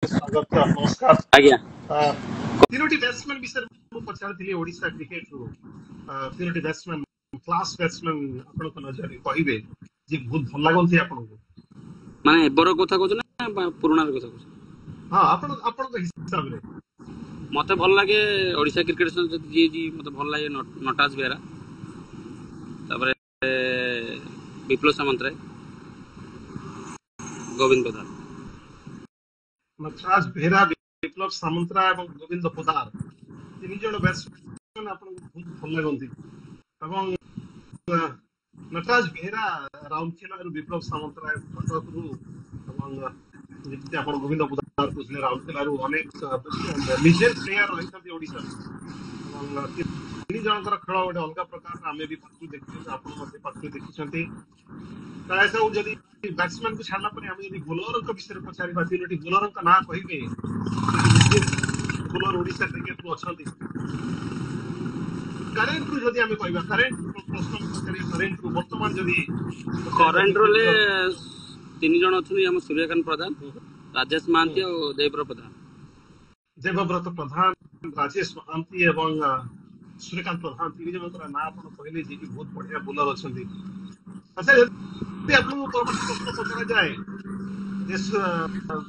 स्वागत नमस्कार। आज्ञा तीनोटी बैट्समैन विषय में पचारि ओडिशा क्रिकेट रू तीनोटी बैट्समैन क्लास बैट्समैन आपन नजर कहिबे जे बहुत भल लागंती आपन को माने एबर कथा कहछ ना पुराना कथा कहछ। हां आपन आपन के हिसाब रे मते भल लागे ओडिशा क्रिकेट जी जी मते भल लागे नटाज बेरा तापरे विप्लव सामंतराय गोविंद प्रधान नटराज बेहरा विप्लव सामंतराय एवं गोविंद पोदार तीन जण बैट्समैन आपन को बहुत भल लागंती एवं नटराज बेहरा राउरकेला रू विप्लव सामंतराय कटक रू एवं ଯେମିତି ଆପଣ ଗୋବିନ୍ଦ ପୁଦାର କହୁଥିଲେ ରାଉରକେଲାରୁ ଅନେକ ଲିଜେଣ୍ଡ ପ୍ଲେୟାର ରହିଛନ୍ତି ଓଡିଶାରୁ ଏବଂ ତିନି ଜଣଙ୍କର ଖେଳ ଗୋଟେ ଅଲଗା ପ୍ରକାର ଆମେ ବି ପାଖରୁ ଦେଖିଛୁ ଆପଣ ମଧ୍ୟ ପାଖରୁ ଦେଖିଛନ୍ତି ପ୍ରାୟ ସବୁ ଯଦି ବ୍ୟାଟ୍ସମ୍ୟାନ କୁ ଛାଡିଲା ପରେ ଆମେ ଯଦି ବୋଲରଙ୍କ ବିଷୟରେ ପଚାରିବା ତିନୋଟି ବୋଲରଙ୍କ ନାଁ କହିବେ ବୋଲର ଓଡିଶା କ୍ରିକେଟରୁ ଅଛନ୍ତି କରେଣ୍ଟ ରୁ ଯଦି ଆମେ କହିବା କରେଣ୍ଟ ପ୍ରଶ୍ନ ପଚାରିବା କରେଣ୍ଟ ରୁ ବର୍ତ୍ତମାନ ଯଦି करेंट रोले तीन जण अछनी हम सूर्यकांत प्रधान राजेश महांती और देवव्रत प्रधान देवव्रत प्रधान राजेश महांती एवं सूर्यकांत प्रधान तीन जनकर ना आप कहले जे कि बहुत बढ़िया बोलर अच्छी अच्छा यदि आपको परवर्ती प्रश्न पचरा जाए जे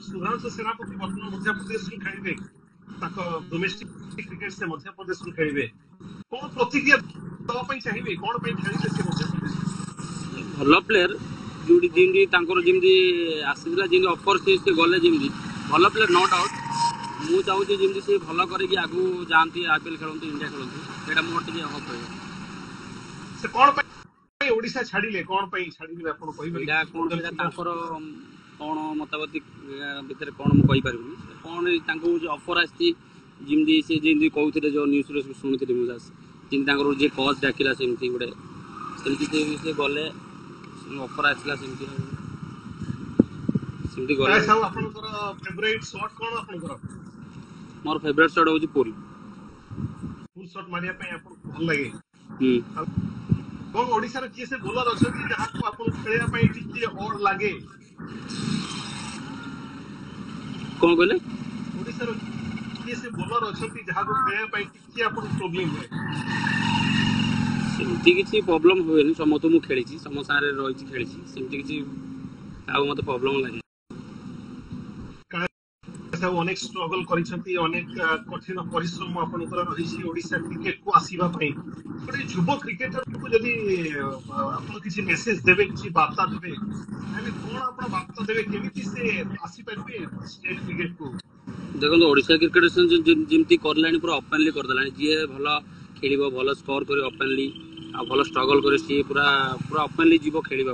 सुधांशु सेनापति वर्तमान मध्य प्रदेश रू खेलिबे डोमेस्टिक क्रिकेट से मध्य प्रदेश रू खेलिबे कौन प्रतिक्रिया दवा पई चाहिबे कौन पई खेलिबे से मध्य प्रदेश भल प्लेयर जोड़ी जिमदी तांकर जिमदी आसीला जिमदी ऑफर से गले जिमदी भल प्लेयर नो डाउट मु चाहूँ जिमदी से भल करके आगु जाती आईपीएल खेलते इंडिया खेलते एटा मोर टिके होप रहे से कौन पई ओडिशा छाडिले कौन पई छाडिले आपण कहिबे एटा कोन सेटा तांकर कोन मतामती भितर कोन मु कहि परबी कोन तांको जो ऑफर आसी जिमदी से जिमदी कहउथिले जो न्यूज रे सुनिथिले मु जास जिन तांकर जे कॉज डाकिला सेमथि गुडे सेमथि से गले ऑफर आसला सेमथि गले सब आपनकर फेवरेट शॉट कोन आपनकर मोर फेवरेट शॉट होची पुल शॉट मारिया पे आपन भल लागे कौन ओडिशा रे किसे बोलर अछथि जहा को आपन खेलिया पे टिके और लागे कोन कहले ओडिशा रे किसे बोलर अछथि जहा को खेलिया पे टिके आपन प्रॉब्लम है सेमथि किछि प्रॉब्लम होएनी समतो मु खेलिछि सम सारे रहिछि खेलिछि सेमथि किछि आउ मते प्रॉब्लम लागे सब अनेक स्ट्रगल करिसंती अनेक कठिन परिश्रम आपनकर रहिछि ओडिशा क्रिकेट को आसीबा पई बडे युव क्रिकेटर को यदि आपन किछि मेसेज देबे किछि वार्ता देबे यानी कोन आपन वार्ता देबे केमिति से आसी परबे स्टेट क्रिकेट को देखो ओडिशा क्रिकेट जिमती करलानी पूरा ओपनली कर देलानी जे भलो खेलिबो भलो स्कोर करी ओपनली आ भलो स्ट्रगल करे सी पूरा पूरा ओपनली जीवो खेलिबा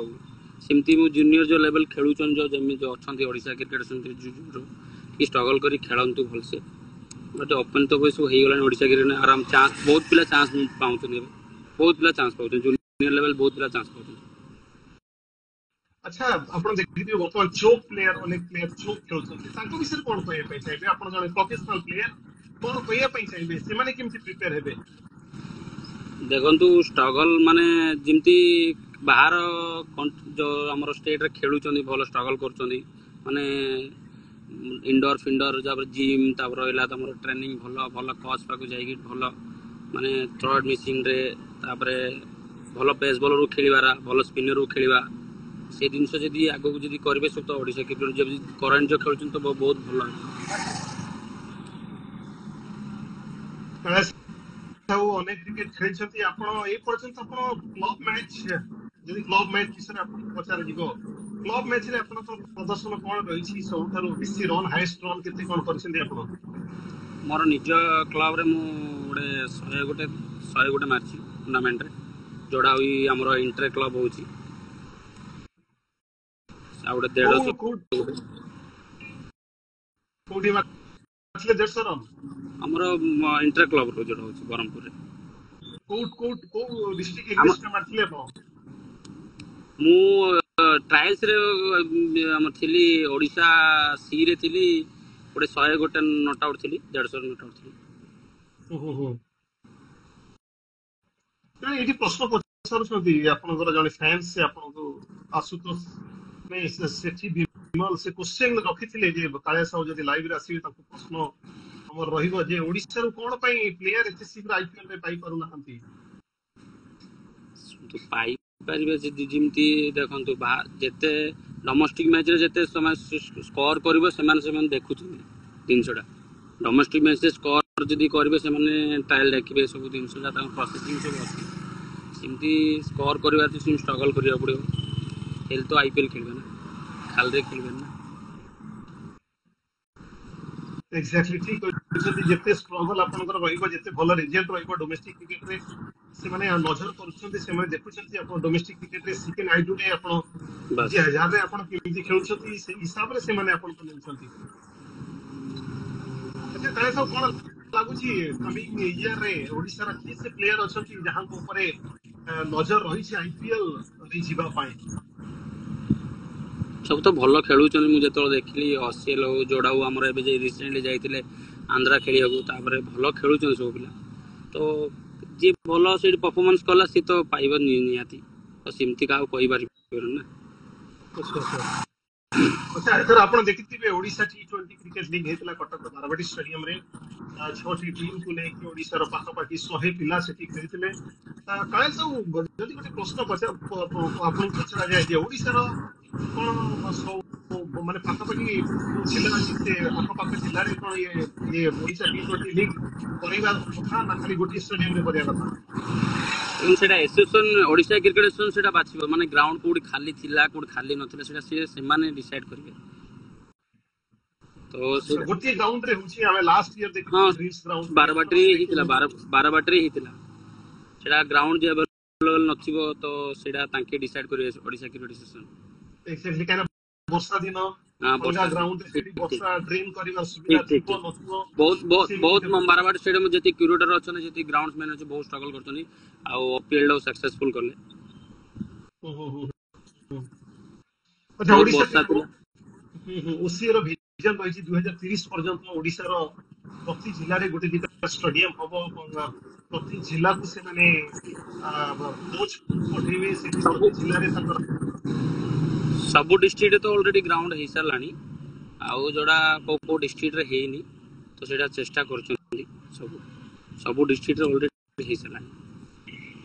सेमती मु जूनियर जो लेवल खेलुचन जो जेमि जो अछंती ओडिशा क्रिकेट सेमती कि स्ट्रगल करी खेलंतु भलसे बट ओपन तो कोई सब हे गलानी ओडिशा क्रिकेट आराम चांस बहुत पिला चांस पाउछन बहुत पिला चांस पाउछन जूनियर लेवल बहुत पिला चांस पाउछन अच्छा आपण देखिथिबे वर्तमान चोक प्लेयर अनेक प्लेयर चोक खेलुछन्ती तांको विषय कोन कहै पई चाहिबे आपण जने प्रोफेशनल प्लेयर कोन कहै पई चाहिबे से माने केमति प्रिपेयर हेबे देखंतु स्ट्रगल माने जिमती बाहर जो हमर स्टेट रे खेलुछन्ती भलो स्ट्रगल करछन्ती माने इंडोर फिंडोर जब जिम तब रहिला तमर ट्रेनिंग भलो भलो कोच पाको जाई भलो माने थर्ड मिसिंग रे तापरे भलो पेस बॉलर खेलिबारा भलो स्पिनर खेलिबा से जिनस जदि आगो जदि करबे सब तो ओडिशा क्रिकेट जब करंट जो खेलछन तो बहुत भलो सब अनेक क्रिकेट खेलछन्ती आपण ए पर्यंत आपण क्लब मैच यदि क्लब मैच विषय आपण पचार दिगो क्लब मैच रे आपण प्रदर्शन कोन रहिछि सबथारु बेसी रन हाईएस्ट रन केते कोन करछन्ती आपण मोर निज क्लब रे मु गोटे 100 गोटे मारछि टूर्नामेंट रे जोड़ा हुई हमरो इंटर क्लब होछि आ गोटे 150 कोडी मारछले 150 रन हमरो इंटर क्लब रो जोड़ा होछि बरमपुर रे को डिस्ट्रिक्ट एग्जिस्ट मारछले आपण मु ट्रायल्स रे हम थिली ओडिशा सी रे थिली गोटे 100 गोटे नॉट आउट थिली 150 नॉट आउट थिली ओहो एठी प्रश्न पचारुछन्ती आपनकर जने फैंस से आपनको आसुतोष नै सेठी विमल से क्वेश्चन रखिथिले जे काळे साहू जदि लाइव रे आसीबे ताको प्रश्न हमर रहिबो जे ओडिसा रो कोन पई प्लेयर एते शीघ्र आईपीएल रे पाई पारु नाहंती। तो पाई पारिबे जेमती देखंतु जेते डोमेस्टिक मैच रे जेते समय स्कोर करिवो सेमान देखुछन जिनसडा डोमेस्टिक मैच रे स्कोर जदि करिवे सेमाने ट्रायल देखिबे सब जिनसडा ता प्रोसेसिंग सब अछि सिमती स्कोर करिवा तो सिम स्ट्रगल करिया पड़ियो खेल तो आईपीएल खेलबे ना खाल रे खेलबे ना एक्जेक्टली ठीक कहते जेते स्ट्रगल आपनकर रहिबो जेते भलो रिजल्ट रहिबो डोमेस्टिक क्रिकेट रे से माने नजर करूछन्ती से माने देखुछन्ती आपण डोमेस्टिक क्रिकेट रे सेकेंड आइडू रे आपण बस जे हजार रे आपण केमिति खेलुछन्ती से हिसाब रे से माने आपण को नेउछन्ती। अच्छा काहे सब कोन लागुची कमिंग ईयर रे ओडिसा रा की से प्लेयर अछन्ती जहां को ऊपर नजर रही छै आईपीएल रे जीवा पाए। सब तो भल खेलुचन मु जेतो देखली ऑस्ट्रेल हो जोड़ा हो हमर एबे जे रिसेंटली जाइतिले आंध्रा खेलियाको तापरे भल खेलुचन सब पिला तो जे भल से परफॉर्मेंस कला से तो पाइबा नियाती तो सिमती का कोई बार ना। अच्छा अच्छा अच्छा एथर आपण देखिथिबे ओडिसा टी20 क्रिकेट लीग हेतला कटक बारवाटी स्टेडियम रे छोटी टीम को लेके ओडिसा रो पाखापाखी 100 पिला सेठी खेलिथिले काहे सब जदि गोटे प्रश्न आपण पचरा जाय जे ओडिसा रो कोन सब माने पाखापाखी जिल्ला जिते आखपाख जिल्ला रे कोन ये ओडिसा टी20 लीग करिबा कथा ना खाली गोटी स्टेडियम रे करिया कथा सेटा एसोसिएशन ओडिसा क्रिकेट एसोसिएशन सेटा बाछिबो माने ग्राउंड कोडी खाली थिला कोडी खाली नथिला सेटा से माने डिसाइड करिवे तो गोटी ग्राउंड रे होची हमें लास्ट ईयर देखि हां ड्रीम्स ग्राउंड बारबाटरी हितिला बारबाटरी हितिला सेटा ग्राउंड जे अवेलेबल नथिबो तो सेटा तांके डिसाइड करिवे ओडिसा क्रिकेट एसोसिएशन एक्जेक्टली काना वर्षा दिन हां वर्षा ग्राउंड रे सेठी वर्षा ट्रेन करिवा सुविधा ठीक थिबो नथिबो बहुत बहुत बहुत बारबाटी स्टेडियम जति क्यूरेटर अछन जति ग्राउंड्समैन अछि बहुत स्ट्रगल करछनी आ अपील लो सक्सेसफुल करले अच्छा बहुत ओडिसा वर्षा थिला ओसी रो विजन रही 2030 पर्यंत ओडिसा रो प्रति जिल्ला रे गोटे दिटा स्टेडियम हबो प्रति जिल्ला को से माने कोच पठेबे सेठी प्रति जिल्ला रे ताकर सब डिस्ट्रिक्ट तो ऑलरेडी ग्राउंड हे सालानी आउ जोड़ा को डिस्ट्रिक्ट रे हेनी तो सेटा चेष्टा करछन सब सब डिस्ट्रिक्ट रे ऑलरेडी हे सालानी।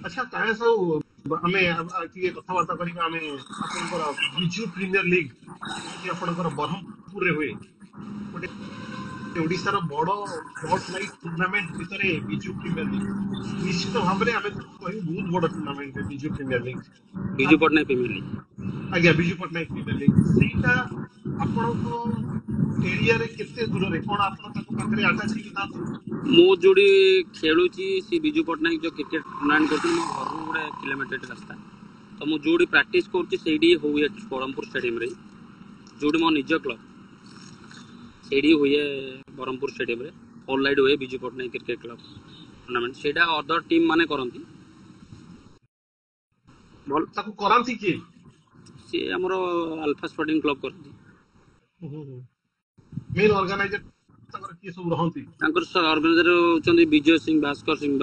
अच्छा काहे सब हमें की कथावार्ता करिबा हमें आपनकर बिजू प्रीमियर लीग कि आपनकर बरहमपुर रे हुए गोटे ओडिसा रो बड़ो शॉर्ट लाइट टूर्नामेंट भितरे बिजू प्रीमियर लीग निश्चित भाव रे हमें कहि बहुत बड़ टूर्नामेंट है Biju Premier League Biju Patnaik Premier League आज्ञा बिजू पटनायक प्रीमियर लीग सेटा आपनको एरिया रे केते दूर रे कोन आपन ताको पाखरे आटा छी कि ना मु जोड़ी खेलुची सी बिजू पटनायक जो क्रिकेट टूर्नामेंट करती मो घर गोटे किलोमीटर रास्ता तो मु जोड़ी प्रैक्टिस करती सेडी हुए बरहमपुर स्टेडियम रे जोड़ी मो निज क्लब सेडी हुए बरहमपुर स्टेडियम रे ऑल लाइट हुए Biju Patnaik cricket club tournament सेटा अदर टीम माने करंती बोल ताको करांती कि से हमरो अल्फा स्पोर्टिंग क्लब करंती मेन ऑर्गेनाइजर ताकर की सब रहंती तांकर ऑर्गेनाइजर होचंदी विजय सिंह भास्कर सिंह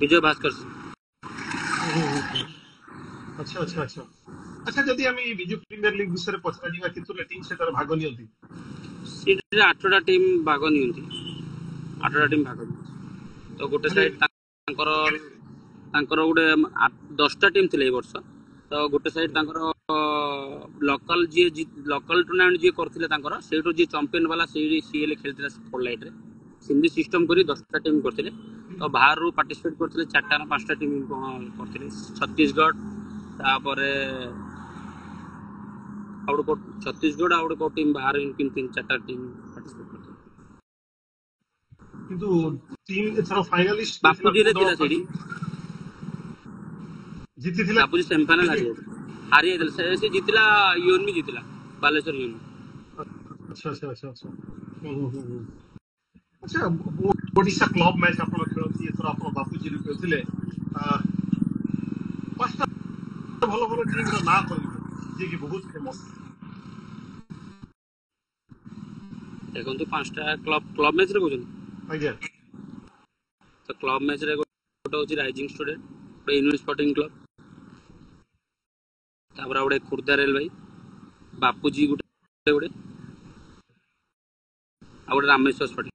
विजय भास्कर सिंह। अच्छा अच्छा अच्छा अच्छा जदि हम बिजू प्रीमियर लीग विषय पचरा जीवा कितु टीम सेटर भाग नियंती सीट 8टा टीम भाग नियंती 8टा टीम भाग नियंती तो गोटे साइड तांकर तांकर गोटे 10टा टीम थिले ए वर्ष तो गोटे साइड तांकर लोकल जी लोकल टूर्नामेंट जी करथिले तांकर सेटो जी चैंपियन वाला सेडी सीएल खेलथिला फॉर लाइट रे सिंधी सिस्टम करी 10टा टीम करथिले तो बाहर रू पार्टिसिपेट करथिले 4टा ना 5टा टीम करथिले छत्तीसगढ़ तापरे आउट को छत्तीसगढ़ आउट को टीम बाहर इनकिन 3-4टा टीम पार्टिसिपेट करथिले किंतु टीम एथरो फाइनलिस्ट बापूजी रे थिला सेडी जीती थिला बापूजी सेमीफाइनल हारी गेल से जीतला यूएन में जीतला बालेश्वर यूएन। अच्छा अच्छा अच्छा अच्छा अच्छा ओडिशा क्लब मैच आपण खेलती एथरो आपण बापूजी रे खेलथिले पांचटा भलो भलो टीम रो ना करिवे जे कि बहुत फेमस देखो तो 5टा क्लब मैच रे कोजन आज्ञा तो क्लब मैच रे गोटे होची राइजिंग स्टूडेंट गोटे यूनियन स्पोर्टिंग क्लब तापर गोटे खुर्दा रेलवे ବାପୁଜୀ ଗୋଟେ ଗୋଟେ ଆଉ ଗୋଟେ ରାମେଶ୍ୱର ସ୍ଫଟିକ।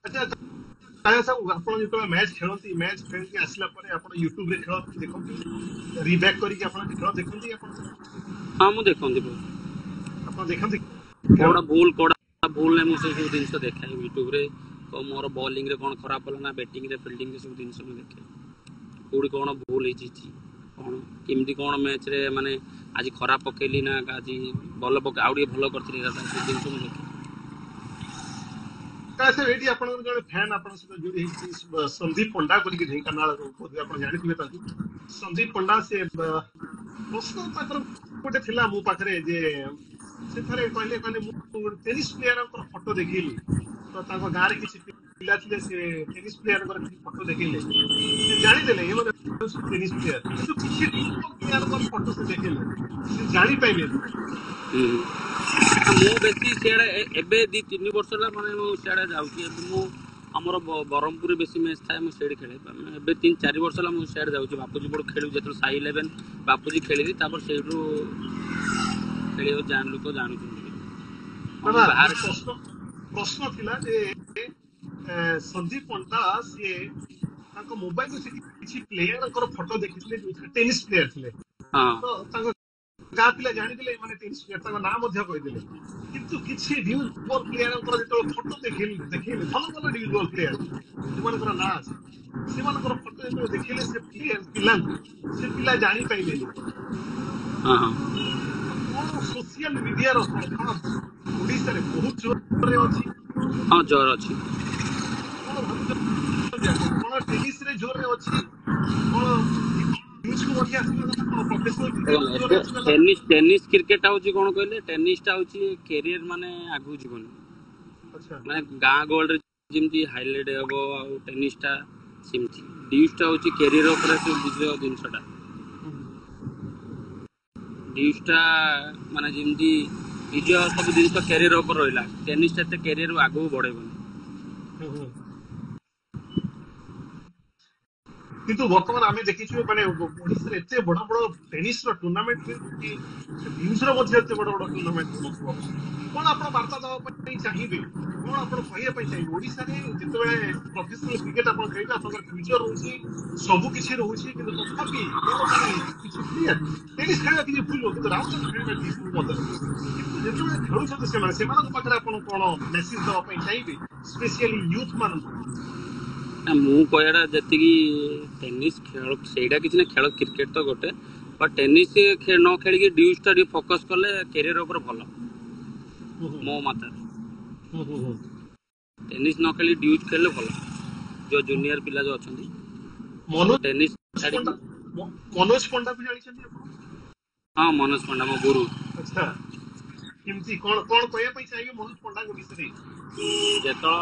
ଆଚ୍ଛା ତାହେଲେ ସାର୍ ଆପଣ ଯେତେବେଳେ ମ୍ୟାଚ୍ ଖେଳନ୍ତି, ମ୍ୟାଚ୍ ଖେଳିକି ଆସିଲା ପରେ ଆପଣ ୟୁଟ୍ୟୁବରେ ଖେଳ ଦେଖନ୍ତି, ରିବ୍ୟାକ୍ କରିକି ଆପଣ ଖେଳ ଦେଖନ୍ତି ଆପଣ ସାର୍? ହଁ ମୁଁ ଦେଖନ୍ତି ଆପଣ ଦେଖନ୍ତି ଖେଳ? କୋଉଟା ଭୁଲ ନାହିଁ, ମୁଁ ସେ ସବୁ ଜିନିଷ ଦେଖେ ୟୁଟ୍ୟୁବରେ। ମୋର ବୋଲିଂରେ କ'ଣ ଖରାପ ହେଲା ନା ବ୍ୟାଟିଂରେ ଫିଲ୍ଡିଂରେ ସବୁ ଜିନିଷ ମୁଁ ଦେଖେ। କୋଉଠି କ'ଣ ଭୁଲ ହେଇଛି, କ'ଣ କେମିତି କ'ଣ ମ୍ୟାଚ୍ରେ ମାନେ ଆଜି ଖରାପ ପକେଇଲି ନା ଆଜି ଭଲ ଆଉ ଟିକେ ଭଲ କରିଥିଲି, ସେ ଜିନିଷ ମୁଁ ଦେଖେ। ସାର୍ ଏଇଠି ଆପଣଙ୍କର ଜଣେ ଫ୍ୟାନ୍ ଆପଣଙ୍କ ସହିତ ଯୋଡ଼ି ହେଇଛି ସନ୍ଦୀପ ପଣ୍ଡା କରିକି, ଢେଙ୍କାନାଳ ବୋଧେ ଆପଣ ଜାଣିଥିବେ ତାଙ୍କୁ। ସନ୍ଦୀପ ପଣ୍ଡା ସେ ପ୍ରଶ୍ନ ତାଙ୍କର ଗୋଟେ ଥିଲା ମୋ ପାଖରେ ଯେ ସେ ଥରେ କହିଲେ ମୁଁ ଟେନିସ୍ ପ୍ଲେୟାରଙ୍କର ଫଟୋ ଦେଖେଇଲି, ତ ତାଙ୍କ ଗାଁରେ କିଛି ପିଲା ଥିଲେ, ସେ ଟେନିସ୍ ପ୍ଲେୟାରଙ୍କର କିଛି ଫଟୋ ଦେଖେଇଲେ, ସେ ଜାଣିଦେଲେ ଏମାନେ ହେଉଛନ୍ତି ଟେନିସ୍ ପ୍ଲେୟାର, କିନ୍ତୁ କିଛି ପ୍ଲେୟାରଙ୍କର ଫଟୋ ସେ ଦେଖେଇଲେ, ସେ ଜାଣିପାଇଲେନି। ମୁଁ ବେଶୀ ସିଆଡ଼େ ଏବେ 2-3 ବର୍ଷ ହେଲା ମାନେ ମୁଁ ସିଆଡ଼େ ଯାଉଛି। ଏବେ ମୁଁ ଆମର ବ୍ରହ୍ମପୁରରେ ବେଶୀ ମ୍ୟାଚ୍ ଥାଏ, ମୁଁ ସେଇଠି ଖେଳେ। ଏବେ 3-4 ବର୍ଷ ହେଲା ମୁଁ ସିଆଡ଼େ ଯାଉଛି। ବାପୁଜୀ ପଟ ଖେଳୁ ଯେତେବେଳେ ସାଇ 11 ବାପୁଜୀ ଖେଳିଲି, ତାପରେ ସେଇଠୁ ଖେଳିବାକୁ ଲୋକ ଜାଣୁଛନ୍ତି। ବାହାରେ ପ୍ରଶ୍ନ ଥିଲା ଯେ ସନ୍ଦୀପ ପଣ୍ଡା ସିଏ ତାଙ୍କ ମୋବାଇଲରୁ ସେ କିଛି ପ୍ଲେୟାରଙ୍କର ଫଟୋ ଦେଖିଥିଲେ ଯୋଉଥିରେ ଟେନିସ୍ ପ୍ଲେୟାର ଥିଲେ, ତ ତାଙ୍କ ଗାଁ ପିଲା ଜାଣିଦେଲେ ଏମାନେ ଟେନିସ୍ ପ୍ଲେୟାର, ତାଙ୍କ ନାଁ ମଧ୍ୟ କହିଦେଲେ। କିନ୍ତୁ କିଛି ନ୍ୟୁଜ୍ ବଲ୍ ପ୍ଲେୟାରଙ୍କର ଯେତେବେଳେ ଫଟୋ ଦେଖେଇଲେ ଭଲ ଭଲ ନ୍ୟୁଜ୍ ବଲ୍ ପ୍ଲେୟାର ଯୋଉମାନଙ୍କର ନାଁ ଅଛି, ସେମାନଙ୍କର ଫଟୋ ଯେତେବେଳେ ଦେଖେଇଲେ ସେ ପିଲାଙ୍କୁ, ସେ ପିଲା ଜାଣିପାଇଲେନି। କଣ ସୋସିଆଲ ମିଡିଆର ପ୍ରଭାବ ଓଡିଶାରେ ବହୁତ ଜୋରରେ ଅଛି? ହଁ ଜୋର ଅଛି। କଣ ଭାବୁଛନ୍ତି ଆପଣ? କଣ ଟେନିସରେ ଜୋରରେ ଅଛି? କଣ ନ୍ୟୁଜକୁ ମଧ୍ୟ ଆସିବା କଥା? କଣ ପ୍ରୋଫେସନାଲ କ୍ରିକେଟକୁ ଜୋରରେ ଆସିବା କଥା? ଟେନିସ୍ କ୍ରିକେଟ ହଉଛି କ'ଣ କହିଲେ, ଟେନିସଟା ହଉଛି କ୍ୟାରିୟର, ମାନେ ଆଗକୁ ଯିବନି। ମାନେ ଗାଁ ଗହଳିରେ ଯେମିତି ହାଇଲାଇଟ୍ ହବ, ଆଉ ଟେନିସଟା ସେମିତି। ଡ୍ୟୁଜଟା ହଉଛି କ୍ୟାରିୟର ଉପରେ ବୁଝିବ ଜିନିଷଟା। ଡ୍ୟୁଜଟା ମାନେ ଯେମିତି ନିଜ ସବୁ ଜିନିଷ କ୍ୟାରିୟର ଉପରେ ରହିଲା, ଟେନିସଟା ଏତେ କ୍ୟାରିୟର ଆଗକୁ ବଢେଇବନି। କିନ୍ତୁ ବର୍ତ୍ତମାନ ଆମେ ଦେଖିଛୁ ମାନେ ଓଡିଶାରେ ଏତେ ବଡ ବଡ ଟେନିସର ଟୁର୍ଣ୍ଣାମେଣ୍ଟ ହେଉଛି, ନ୍ୟୁଜର ମଧ୍ୟ ଏତେ ବଡ ବଡ ଟୁର୍ଣ୍ଣାମେଣ୍ଟ ହେଉଥିବ। କଣ ଆପଣ ବାର୍ତ୍ତା ଦେବା ପାଇଁ ଚାହିଁବେ? କଣ ଆପଣ କହିବା ପାଇଁ ଚାହିଁବେ? ଓଡିଶାରେ ଯେତେବେଳେ ପ୍ରଫେସନାଲ କ୍ରିକେଟ ଆପଣ ଖେଳିବେ, ଆପଣଙ୍କର ଫ୍ୟୁଚର ରହୁଛି, ସବୁ କିଛି ରହୁଛି, କିନ୍ତୁ ତଥାପି କଣ ପାଇଁ କିଛି ପ୍ଲେୟାର ଟେନିସ ଖେଳିବା କିଛି ଭୁଲ ନୁହଁ, କିନ୍ତୁ ରାଉଣ୍ଡ ଖେଳିବା ଠିକ ମୋ ମତରେ। କିନ୍ତୁ ଯେତେବେଳେ ଖେଳୁଛନ୍ତି ସେମାନଙ୍କ ପାଖରେ ଆପଣ କଣ ମେସେଜ ଦେବା ପାଇଁ ଚାହିଁବେ, ସ୍ପେସିଆଲି ୟୁଥ ମାନଙ୍କୁ? ମୁଁ କହିବାଟା ଯେତିକି ଟେନିସ୍ ଖେଳ ସେଇଟା କିଛି ନା, ଖେଳ କ୍ରିକେଟ ତ ଗୋଟେ, ବା ଟେନିସ୍ ନ ଖେଳିକି ଡ୍ୟୁଜଟା ଟିକେ ଫୋକସ୍ କଲେ କ୍ୟାରିୟର ଉପରେ ଭଲ ମୋ ମତରେ। ଟେନିସ୍ ନ ଖେଳି ଡ୍ୟୁଜ ଖେଳିଲେ ଭଲ। ଯୋଉ ଜୁନିୟର ପିଲା ଯୋଉ ଅଛନ୍ତି ଟେନିସ୍ ଛାଡ଼ିକି। ମନୋଜ ପଣ୍ଡାକୁ ଜାଣିଛନ୍ତି ଆପଣ? ହଁ ମନୋଜ ପଣ୍ଡା ମୋ ଗୁରୁ। ଆଚ୍ଛା, କେମିତି କଣ କହିବା ପାଇଁ ଚାହିଁବେ ମନୋଜ ପଣ୍ଡାଙ୍କ ବିଷୟରେ? ଯେତେବେଳେ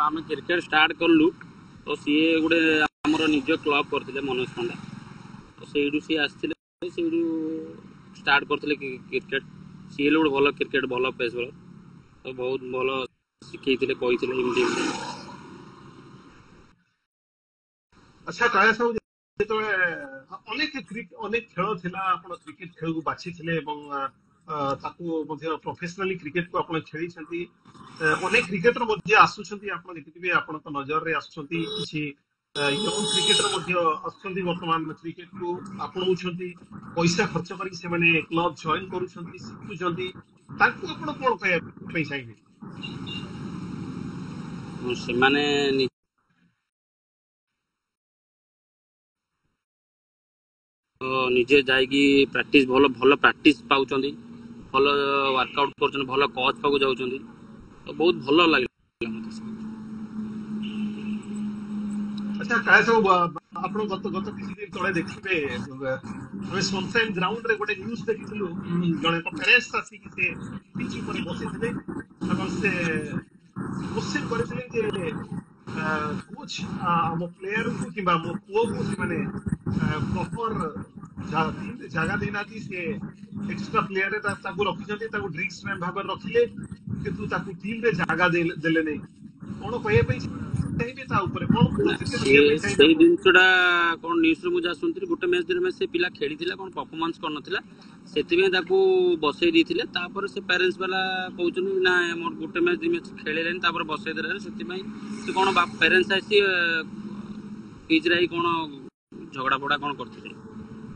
ଆମେ କ୍ରିକେଟ ଷ୍ଟାର୍ଟ କଲୁ, ତ ସିଏ ଗୋଟେ ଆମର ନିଜ କ୍ଲବ କରିଥିଲେ ମନୋଜ ପଣ୍ଡା, ତ ସେଇଠୁ ସିଏ ଆସିଥିଲେ, ସେଇଠୁ ଷ୍ଟାର୍ଟ କରିଥିଲେ କ୍ରିକେଟ। ସିଏ ହେଲେ ଗୋଟେ ଭଲ କ୍ରିକେଟ, ଭଲ ପେସ୍ ବୋଲର, ତ ବହୁତ ଭଲ ଶିଖେଇଥିଲେ, କହିଥିଲେ ଏମିତି। ଆଚ୍ଛା କାଳିଆ ସାହୁ, ଯେତେବେଳେ ଅନେକ ଖେଳ ଥିଲା, ଆପଣ କ୍ରିକେଟ ଖେଳକୁ ବାଛିଥିଲେ ଏବଂ ତାକୁ ମଧ୍ୟ ପ୍ରଫେସନାଲି କ୍ରିକେଟକୁ ଆପଣ ଖେଳିଛନ୍ତି। ଅନେକ କ୍ରିକେଟର ମଧ୍ୟ ଆସୁଛନ୍ତି, ଆପଣ ଦେଖିଥିବେ, ଆପଣଙ୍କ ନଜରରେ ଆସୁଛନ୍ତି କିଛି ୟଙ୍ଗ କ୍ରିକେଟର ମଧ୍ୟ ଆସୁଛନ୍ତି, ବର୍ତ୍ତମାନ କ୍ରିକେଟକୁ ଆପଣଉଛନ୍ତି, ପଇସା ଖର୍ଚ୍ଚ କରିକି ସେମାନେ କ୍ଲବ ଜଏନ କରୁଛନ୍ତି, ଶିଖୁଛନ୍ତି। ତାଙ୍କୁ ଆପଣ କଣ କହିବା ପାଇଁ ଚାହିଁବେ? ସେମାନେ ନିଜେ ଯାଇକି ଭଲ ପ୍ରାକ୍ଟିସ ପାଉଛନ୍ତି, ଭଲ ୱାର୍କଆଉଟ କରୁଛନ୍ତି, ଭଲ କୋଚ୍ ପାଖକୁ ଯାଉଛନ୍ତି, ତ ବହୁତ ଭଲ ଲାଗିଲା ମୋତେ। ଆଚ୍ଛା କାଳିଆ ସାହୁ, ଆପଣ ଗତ କିଛି ଦିନ ତଳେ ଦେଖିବେ, ଆମେ ସନସାଇନ୍ ଗ୍ରାଉଣ୍ଡରେ ଗୋଟେ ନ୍ୟୁଜ ଦେଖିଥିଲୁ, ଜଣେ ପ୍ୟାରେଣ୍ଟସ ଆସିକି ସେ ପିଚ୍ ଉପରେ ବସିଥିଲେ ଏବଂ ସେ କୋଶ୍ଚିନ୍ କରିଥିଲେ ଯେ କୋଚ୍ ଆମ ପ୍ଲେୟାରଙ୍କୁ କିମ୍ବା ମୋ ପୁଅକୁ ସେମାନେ ପ୍ରପର ଟିମରେ ଜାଗା ଦେଇନାହାନ୍ତି, ସେ ଏକ୍ସଟ୍ରା ପ୍ଲେୟାରରେ ତାକୁ ରଖିଛନ୍ତି, ତାକୁ ଡ୍ରିଙ୍କ୍ସ ମ୍ୟାନ୍ ଭାବରେ ରଖିଲେ, କିନ୍ତୁ ତାକୁ ଟିମରେ ଜାଗା ଦେଲେ ନାହିଁ। କଣ କହିବା ପାଇଁ ଚାହିଁବେ ତା ଉପରେ କଣ ନା ଯେତେ ସେ ବୁଝିବା ପାଇଁ ଚାହିଁବେ ସେଇ ଆପଣ? ଜିନିଷଟା କ'ଣ ନ୍ୟୁଜ୍ରେ ମୁଁ ଯାହା ଶୁଣିଥିଲି ଗୋଟେ ମ୍ୟାଚ୍ ଦୁଇ ମ୍ୟାଚ୍ ସେ ପିଲା ଖେଳିଥିଲା କ'ଣ ପରଫର୍ମାନ୍ସ କରିନଥିଲା ସେଥିପାଇଁ ତାକୁ ବସେଇ ଦେଇଥିଲେ ତାପରେ ସେ ପ୍ୟାରେଣ୍ଟସ୍ ବାଲା କହୁଛନ୍ତି ନା ମୋର ଗୋଟେ ମ୍ୟାଚ୍ ଦୁଇ ମ୍ୟାଚ୍ ଖେଳିଲେନି ତାପରେ ବସେଇ ଦେଲେ ସେଥିପାଇଁ ସେ କ'ଣ ପ୍ୟାରେଣ୍ଟସ୍ ଆସି ପିଚ୍ରେ ଆଇ କ'ଣ ଝଗଡ଼ା ଫଗଡ଼ା କ'ଣ କରିଥିଲେ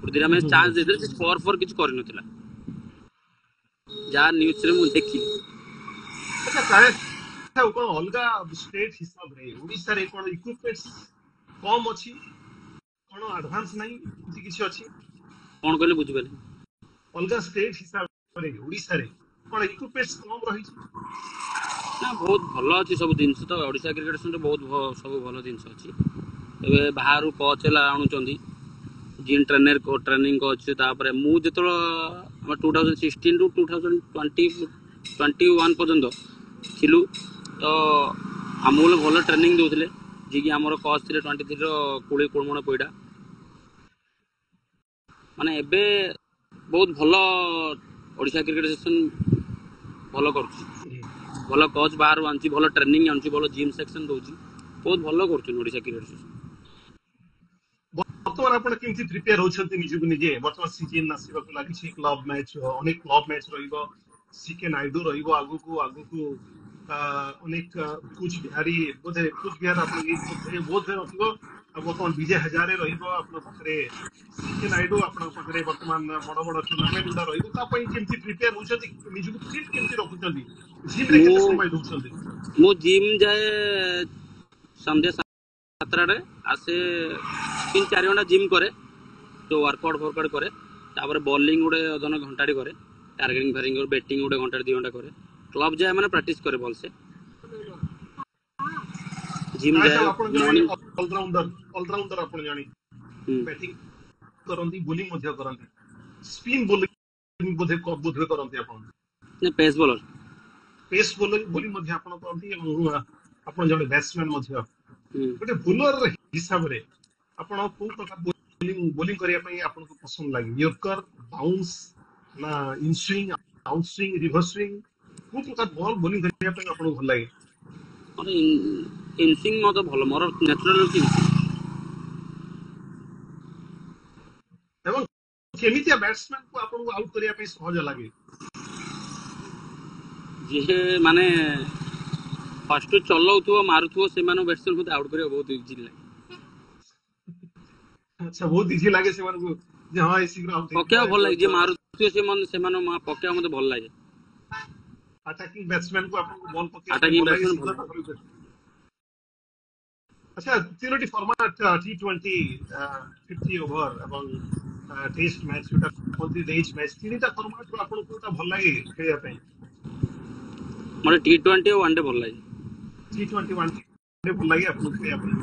ଗୋଟେ ଦୁଇଟା ମ୍ୟାଚ୍ ଚାନ୍ସ ଦେଇଥିଲେ ସେ ସ୍କୋର କିଛି କରିନଥିଲା ଯାହା ନ୍ୟୁଜ୍ରେ ମୁଁ ଦେଖିଲି। ଆଚ୍ଛା ତାହେଲେ କଣ ଅଲଗା ଷ୍ଟେଟ୍ ହିସାବରେ ଓଡିଶାରେ କଣ ଇକ୍ୱିପମେଣ୍ଟସ୍ କମ ଅଛି କଣ ଆଡଭାନ୍ସ ନାହିଁ ଏମିତି କିଛି ଅଛି? କ'ଣ କହିଲେ ବୁଝିପାରିଲି? ଅଲଗା ଷ୍ଟେଟ୍ ହିସାବରେ ଓଡିଶାରେ କଣ ଇକ୍ୱିପମେଣ୍ଟସ୍ କମ ରହିଛି? ନା ବହୁତ ଭଲ ଅଛି ସବୁ ଜିନିଷ ତ ଓଡ଼ିଶା କ୍ରିକେଟ୍ ସେଣ୍ଟର ବହୁତ ସବୁ ଭଲ ଜିନିଷ ଅଛି ଏବେ ବାହାରୁ କୋଚ୍ ହେଲା ଆଣୁଛନ୍ତି ଜିନ୍ ଟ୍ରେନିଂ କୋଚ୍ ତାପରେ ମୁଁ ଯେତେବେଳେ 2016 ରୁ 2021 ପର୍ଯ୍ୟନ୍ତ ଥିଲୁ ତ ଆମକୁ ଭଲ ଟ୍ରେନିଂ ଦେଉଥିଲେ ଯିଏକି ଆମର କୋଚ୍ ଥିଲେ 23ର କୁଳମଣ ପଇଡ଼ା ମାନେ ଏବେ ବହୁତ ଭଲ ଓଡ଼ିଶା କ୍ରିକେଟ୍ ସେକ୍ସନ୍ ଭଲ କରୁଛି ଭଲ କୋଚ୍ ବାହାରୁ ଆଣୁଛି ଭଲ ଟ୍ରେନିଂ ଆଣୁଛି ଭଲ ଜିମ୍ ସେକ୍ସନ୍ ଦେଉଛି ବହୁତ ଭଲ କରୁଛନ୍ତି ଓଡ଼ିଶା କ୍ରିକେଟ୍ ସେକ୍ସନ୍। ବର୍ତ୍ତମାନ ଆପଣ କେମିତି ପ୍ରିପେୟାର ହଉଛନ୍ତି ନିଜକୁ ନିଜେ? ବର୍ତ୍ତମାନ ସିଜିନ୍ ଆସିବାକୁ ଲାଗିଛି କ୍ଲବ ମ୍ୟାଚ୍ ଅନେକ କ୍ଲବ ମ୍ୟାଚ୍ ରହିବ ସିକେ ନାଇଡୁ ରହିବ ଆଗକୁ ଆଗକୁ ଅନେକ କୁଚ ବିହାରୀ ବୋଧେ କୁଚ ବିହାର ଆପଣଙ୍କ ବୋଧ ନଥିବ ଆଉ ବର୍ତ୍ତମାନ ବିଜୟ ହଜାରେ ରହିବ ଆପଣଙ୍କ ପାଖରେ ସିକେ ନାଇଡୁ ଆପଣଙ୍କ ପାଖରେ ବର୍ତ୍ତମାନ ବଡ ବଡ ଟୁର୍ଣ୍ଣାମେଣ୍ଟ ଗୁଡା ରହିବ ତା ପାଇଁ କେମିତି ପ୍ରିପେୟାର ହଉଛନ୍ତି ନିଜକୁ ଫିଟ୍ କେମିତି ରଖୁଛନ୍ତି ଜିମ୍ ରେ କେତେ ସମୟ ଦଉଛନ୍ତି? ମୁଁ ଜିମ୍ ଯାଏ ସନ୍ଧ୍ୟା 7টাରେ ଆସେ 3-4 ଘଣ୍ଟା ଜିମ୍ କରେ তো ୱାର୍କଆଉଟ୍ କରେ ତାପରେ ବୋଲିଂ ଗୋଟେ ଅଧଘଣ୍ଟା ଘଣ୍ଟାଟେ କରେ ଟାର୍ଗେଟିଂ ଫାର୍ଗେଟିଂ କରେ ବ୍ୟାଟିଂ ଗୋଟେ ଘଣ୍ଟାଟେ 2 ଘଣ୍ଟା କରେ କ୍ଲବ୍ ଯାଏ ମାନେ ପ୍ରାକ୍ଟିସ୍ କରେ ଭଲସେ ଜିମ୍ ଯାଏ ଆପଣ ଜଣେ ମର୍ଣ୍ଣିଂ ଅଲରାଉଣ୍ଡର ଆପଣ ଜଣେ ବ୍ୟାଟିଂ କରନ୍ତି ବୋଲିଂ ମଧ୍ୟ କରନ୍ତି ସ୍ପିନ୍ ବୋଲିଂ ବୋଧେ କରନ୍ତି ଆପଣ? ପେସ୍ ବୋଲର ପେସ୍ ବୋଲିଂ ମଧ୍ୟ ଆପଣ କରନ୍ତି ଏବଂ ଆପଣ ଜଣେ ବ୍ୟାଟ୍ସମ୍ୟାନ ମଧ୍ୟ ଗୋଟେ ବୋଲର ହିସାବରେ ଆପଣ କୋଉ ପ୍ରକାର ବୋଲିଂ କରିବା ପାଇଁ ଆପଣଙ୍କୁ ପସନ୍ଦ ଲାଗେ? ୟର୍କର ବାଉନ୍ସ ନା in swing out swing reverse swing କୋଉ ପ୍ରକାର ବଲ୍ ବୋଲିଂ କରିବା ପାଇଁ ଆପଣଙ୍କୁ ଭଲ ଲାଗେ? ମୋର ଇନସୁଇଂ ମତେ ଭଲ ମୋର ନ୍ୟାଚୁରାଲ ଏବଂ କେମିତିଆ ବ୍ୟାଟ୍ସମ୍ୟାନ କୁ ଆପଣଙ୍କୁ ଆଉଟ୍ କରିବା ପାଇଁ ସହଜ ଲାଗେ? ଯିଏ ମାନେ ଫାଷ୍ଟ ଚଲାଉଥିବ ମାରୁଥିବ ସେମାନଙ୍କୁ ବ୍ୟାଟ୍ସମ୍ୟାନ ମତେ ଆଉଟ୍ କରିବା ବହୁତ ଇଜି ଲାଗେ। ଆଚ୍ଛା ବହୁତ ଇଜି ଲାଗେ ସେମାନଙ୍କୁ ଯେ ହଁ ଏ ଶୀଘ୍ର ଆଉଟ୍ ପକେଇବା ଭଲ ଲାଗେ ଯିଏ ମାରୁଥିବ ସେମାନେ ପକେଇବା ମତେ ଭଲ ଲାଗେ। ଆଟାକିଂ ବ୍ୟାଟ୍ସମ୍ୟାନ କୁ ଆପଣଙ୍କୁ ବଲ୍ ପକେଇବା ପାଇଁ ଆଟାକିଂ ଭଲ ଲାଗେ ବ୍ୟାଟ୍ସମ୍ୟାନ ଭଲ ଶୀଘ୍ର? ଆଚ୍ଛା ତିନୋଟି ଫର୍ମାଟ T20 50 ଓଭର ଏବଂ ଟେଷ୍ଟ ମ୍ୟାଚ୍ ଯୋଉଟା କୁହନ୍ତି ଡେଜ୍ ମ୍ୟାଚ୍ ତିନିଟା ଫର୍ମାଟରୁ ଆପଣଙ୍କୁ କୋଉଟା ଭଲ ଲାଗେ ଖେଳିବା ପାଇଁ? ମତେ T20 ଆଉ ୱାନ୍ ଡେ ଭଲ ଲାଗେ। T20 ୱାନ୍ ଡେ ଭଲ ଲାଗେ ଆପଣଙ୍କୁ ଖେଳିବା ପାଇଁ?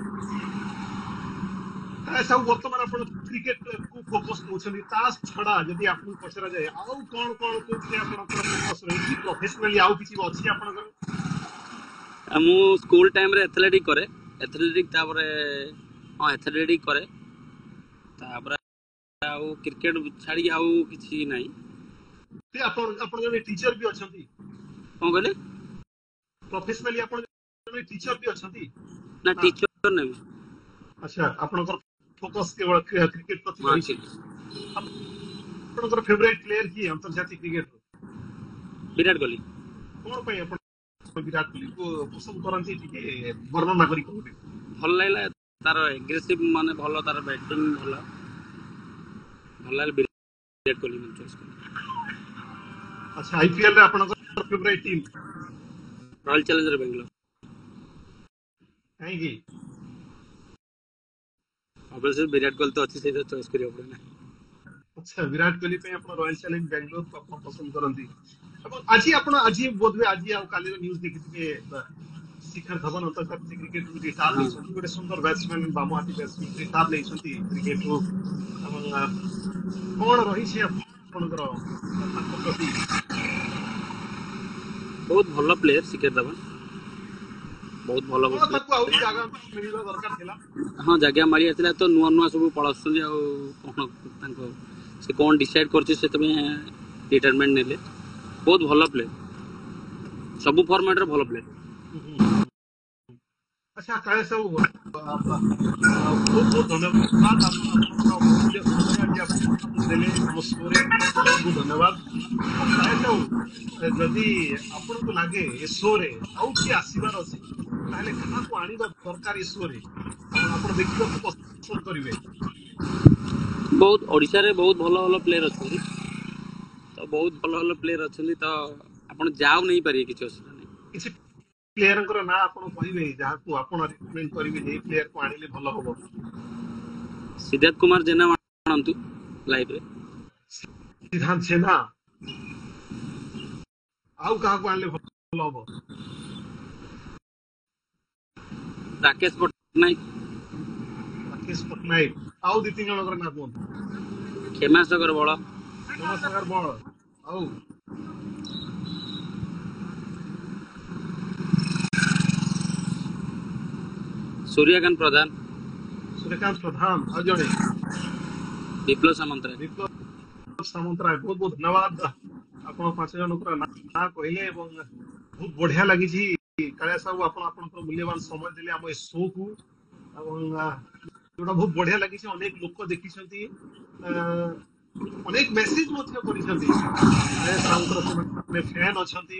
ସବୁ ବର୍ତ୍ତମାନ ଆପଣ କ୍ରିକେଟ କୁ ଫୋକସ ଦଉଛନ୍ତି ତା ଛଡା ଯଦି ଆପଣଙ୍କୁ ପଚରାଯାଏ ଆଉ କଣ କଣ କୋଉଥିରେ ଆପଣଙ୍କର ଫୋକସ ରହିଛି ପ୍ରଫେସନାଲି ଆଉ କିଛି ଅଛି ଆପଣଙ୍କର? ମୁଁ ସ୍କୁଲ ଟାଇମରେ ଏଥଲେଟିକ୍ କରେ ତାପରେ ଏଥଲେଟିକ୍ କରେ ତାପରେ ଆଉ କ୍ରିକେଟ ଛାଡ଼ିକି ଆଉ କିଛି ନାହିଁ। ଆପଣ ଜଣେ ଟିଚର ବି ଅଛନ୍ତି? କ'ଣ କହିଲେ? ପ୍ରଫେସନାଲି ଆପଣ ଜଣେ ଟିଚର ବି ଅଛନ୍ତି? ନା ଟିଚର ନେବି। ଆଚ୍ଛା ଆପଣଙ୍କର ଫୋକସ କେବଳ କ୍ରିକେଟ ପ୍ରତି ରହିଛି। ଆପଣଙ୍କର ଫେଭରାଇଟ ପ୍ଲେୟାର କିଏ ଅନ୍ତର୍ଜାତୀୟ କ୍ରିକେଟର? ବିରାଟ କୋହଲି। କଣ ପାଇଁ ଆପଣ ବିରାଟ କୋହଲିକୁ ପସନ୍ଦ କରନ୍ତି ଟିକେ ବର୍ଣ୍ଣନା କରି କହିବେ? ଭଲ ଲାଗିଲା ତାର ଏଗ୍ରେସିଭ ମାନେ ଭଲ ତାର ବ୍ୟାଟିଂ ଭଲ ଲାଗିଲା ବିରାଟ କୋହଲି ଚଏସ୍ କଲି। ଆଚ୍ଛା IPL ରେ ଆପଣଙ୍କର ଫେଭରାଇଟ ଟିମ୍? ରୟାଲ ଚ୍ୟାଲେଞ୍ଜର ବେଙ୍ଗଲୋର। କାହିଁକି? ଅବଶ୍ୟ ବିରାଟ କୋହଲି ତ ଅଛି ସେଇଟା ଚଏସ୍ କରିବାକୁ ପଡେ ନା। ଆଚ୍ଛା ବିରାଟ କୋହଲି ପାଇଁ ଆପଣ ରୟାଲ ଚ୍ୟାଲେଞ୍ଜ ବାଙ୍ଗାଲୋରକୁ ଆପଣ ପସନ୍ଦ କରନ୍ତି ଏବଂ ଆଜି ବୋଧହୁଏ ଆଜି ଆଉ କାଲିର ନ୍ୟୁଜ ଦେଖିଥିବେ ଶିଖର ଧବନ ଅନ୍ତର୍ଜାତୀୟ କ୍ରିକେଟରୁ ରିଟାୟାର ନେଇଛନ୍ତି ଗୋଟେ ସୁନ୍ଦର ବ୍ୟାଟ୍ସମ୍ୟାନ ବାମହାତୀ ବ୍ୟାଟ୍ସମ୍ୟାନ ରିଟାୟାର ନେଇଛନ୍ତି କ୍ରିକେଟରୁ ଏବଂ କଣ ରହିଛି ଆପଣଙ୍କର ତାଙ୍କ ପ୍ରତି? ବହୁତ ଭଲ ପ୍ଲେୟର ଶିଖର ଧବନ ବହୁତ ଭଲ ତାକୁ ଆହୁରି ଜାଗା ମିଳିବା ଦରକାର ଥିଲା। ହଁ ଜାଗା ମାରି ଆସିଲା ତ ନୂଆ ସବୁ ପଳାଉଛନ୍ତି ଆଉ କ'ଣ ତାଙ୍କ ସେ କ'ଣ ଡିସାଇଡ୍ କରିଛି ସେଥିପାଇଁ ରିଟାୟାରମେଣ୍ଟ ନେଲେ। ବହୁତ ଭଲ ପ୍ଲେୟର ସବୁ ଫର୍ମାଟରେ ଭଲ ପ୍ଲେୟର। ଆଚ୍ଛା କାଳେ ସବୁ ବହୁତ ବହୁତ ଧନ୍ୟବାଦ ଆପଣଙ୍କର ଅମୂଲ୍ୟ ସମୟ ଆଜି ଆପଣ ଦେଲେ ଆମ ଶୋରେ ବହୁତ ବହୁତ ଧନ୍ୟବାଦ। ଆଉ କାଳେ ସାହୁ ଯଦି ଆପଣଙ୍କୁ ଲାଗେ ଏ ଶୋରେ ଆଉ କିଏ ଆସିବାର ଅଛି ତାହେଲେ କାହାକୁ ଆଣିବା ଦରକାର ଏ ଶୋରେ ଆଉ ଆପଣ ଦେଖିବାକୁ ପସନ୍ଦ କରିବେ? ବହୁତ ଓଡ଼ିଶାରେ ବହୁତ ଭଲ ଭଲ ପ୍ଲେୟର ଅଛନ୍ତି, ତ ବହୁତ ଭଲ ଭଲ ପ୍ଲେୟର ଅଛନ୍ତି, ତ ଆପଣ ଯାଉ ନେଇପାରିବେ, କିଛି ଅସୁବିଧା ନାହିଁ। କିଛି ପ୍ଲେୟରଙ୍କର ନାଁ ଆପଣ କହିବେ ଯାହାକୁ ଆପଣ ରିକମେଣ୍ଡ କରିବେ ଯେ ଏଇ ପ୍ଲେୟରକୁ ଆଣିଲେ ଭଲ ହବ? ସିଦ୍ଧାର୍ଥ କୁମାର ଜେନା ଆଣନ୍ତୁ ଲାଇଭରେ। ସିଦ୍ଧାନ୍ତ ଜେନା, ଆଉ କାହାକୁ ଆଣିଲେ ଭଲ ହବ? ରାକେଶ ପଟ୍ଟନାୟକ, ରାକେଶ ପଟ୍ଟନାୟକ, ଆଉ ଦି ତିନି ଜଣଙ୍କର ନାଁ କୁହନ୍ତୁ। କ୍ଷେମାସାଗର ବଳ, କ୍ଷମାସାଗର ବଳ, ଆଉ ସୂର୍ଯ୍ୟକାନ୍ତ ପ୍ରଧାନ, ସୂର୍ଯ୍ୟକାନ୍ତ ପ୍ରଧାନ, ଆଉ ଜଣେ ବିପ୍ଲବ ସାମନ୍ତରାୟ। ବିପ୍ଲବ ସାମନ୍ତରାୟ। ବହୁତ ବହୁତ ଧନ୍ୟବାଦ, ଆପଣ ପାଞ୍ଚ ଜଣଙ୍କର ନାଁ କହିଲେ ଏବଂ ବହୁତ ବଢିଆ ଲାଗିଛି। କାଳିଆ ସାହୁ ଆପଣ ଆପଣଙ୍କର ମୂଲ୍ୟବାନ ସମୟ ଦେଲେ ଆମ ଏ ଶୋ କୁ ଏବଂ ଯୋଉଟା ବହୁତ ବଢିଆ ଲାଗିଛି। ଅନେକ ଲୋକ ଦେଖିଛନ୍ତି, ଅନେକ ମେସେଜ ମଧ୍ୟ କରିଛନ୍ତି, କାଳିଆ ସାହୁଙ୍କର ସେମାନେ ଫ୍ୟାନ ଅଛନ୍ତି,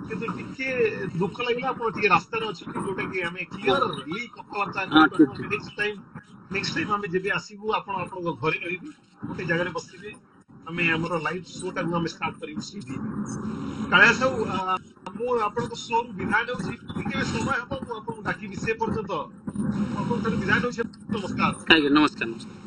କିନ୍ତୁ ଟିକେ ଦୁଃଖ ଲାଗିଲା ଆପଣ ଟିକେ ରାସ୍ତାରେ ଅଛନ୍ତି, ଯୋଉଟା କି ଆମେ କ୍ଲିୟରଲି କଥାବାର୍ତ୍ତା ହଁ କରିପାରିବୁ। ଠିକ୍ ଆମେ ଠିକ୍। ନେକ୍ସଟ ଟାଇମ ଆମେ ଯେବେ ଆସିବୁ ଆପଣ ଆପଣଙ୍କ ଘରେ ରହିବେ, ଗୋଟେ ଜାଗାରେ ବସିବେ, ଆମେ ଆମର ଲାଇଭ ଶୋ ଟାକୁ ଆମେ ଷ୍ଟାର୍ଟ କରିବୁ ସେଇଠି। କାଳିଆ ସାହୁ ମୁଁ ଆପଣଙ୍କ ଶୋରୁ ବିଦାୟ ନେଉଛି, କେବେ ସମୟ ହବ ମୁଁ ଆପଣଙ୍କୁ ଡାକିବି। ସେ ପର୍ଯ୍ୟନ୍ତ ମୁଁ ଆପଣଙ୍କ ଠାରୁ ବିଦାୟ ନେଉଛି। ନମସ୍କାର। ଆଜ୍ଞା, ନମସ୍କାର ନମସ୍କାର।